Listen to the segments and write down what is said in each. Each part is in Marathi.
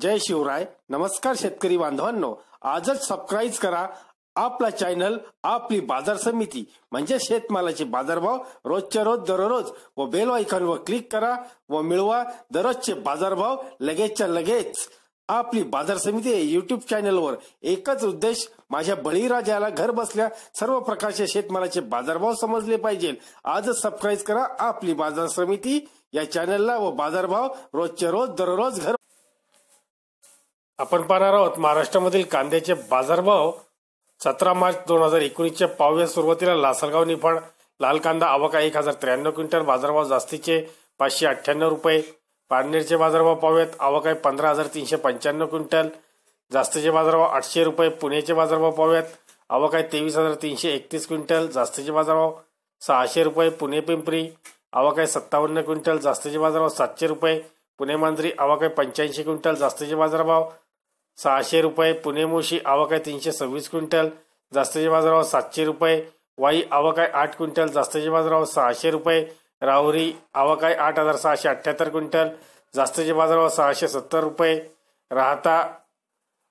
जय शिवराय. नमस्कार शेतकरी बांधवांनो, आजच सबस्क्राईब करा आपला चॅनल आपली बाजार समिती म्हणजे शेतमालाचे बाजारभाव रोजच्या रोज दररोज व बेल आयकॉनवर क्लिक करा व मिळवा दररोजचे बाजारभाव लगेचच्या लगेच. आपली बाजार समिती युट्यूब चॅनलवर एकच उद्देश, माझ्या बळीराजाला घर बसल्या सर्व प्रकारचे शेतमालाचे बाजारभाव समजले पाहिजे. आजच सबस्क्राईब करा आपली बाजार समिती या चॅनलला व बाजारभाव रोजच्या रोज दररोज घर. आपण पाहणार आहोत महाराष्ट्रामधील कांद्याचे बाजारभाव 17 मार्च 2019च्या पावव्या सुरुवातीला लासलगाव निफाड लाल कांदा आवका 1093 क्विंटल, बाजारभाव जास्तीचे 598 रुपये. पारनेरचे बाजारभाव पाहूयात. आवका 15395 क्विंटल, जास्तीचे बाजारभाव 800 रुपये. पुण्याचे बाजारभाव पाहूयात. आवका 23331 क्विंटल, जास्तीचे बाजारभाव 600 रुपये. पुणे पिंपरी आवका 57 क्विंटल, जास्तीचे बाजारभाव 700 रुपये. पुणे मांजरी आवका 85 क्विंटल, जास्तीचे बाजारभाव 600 रुपये. पुणे मोशी आवक आहे 326 क्विंटल, जास्तीचे बाजारभाव 700 रुपये. वाई आवक आहे 8 क्विंटल, जास्तीचे बाजारभाव 600 रुपये. राहुरी आवक आहे 8678 क्विंटल, जास्तीचे बाजारभाव 670 रुपये. राहता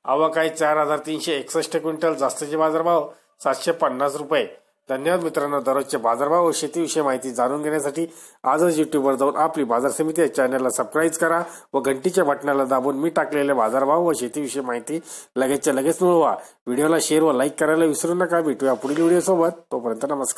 आवक आहे 4361 क्विंटल, जास्तीचे बाजारभाव 750 रुपये. धन्यवाद मित्रांनो. दररोजचे बाजारभाव व शेतीविषयी माहिती जाणून घेण्यासाठी आजच युट्यूबवर जाऊन आपली बाजार समिती या चॅनलला सबस्क्राईब करा व घंटीच्या बटनाला दाबून मी टाकलेले बाजारभाव व शेतीविषयी माहिती लगेचच्या लगेच मिळवा. व्हिडिओला शेअर व लाईक करायला विसरू नका. भेटूया पुढील व्हिडिओ सोबत. तोपर्यंत नमस्कार.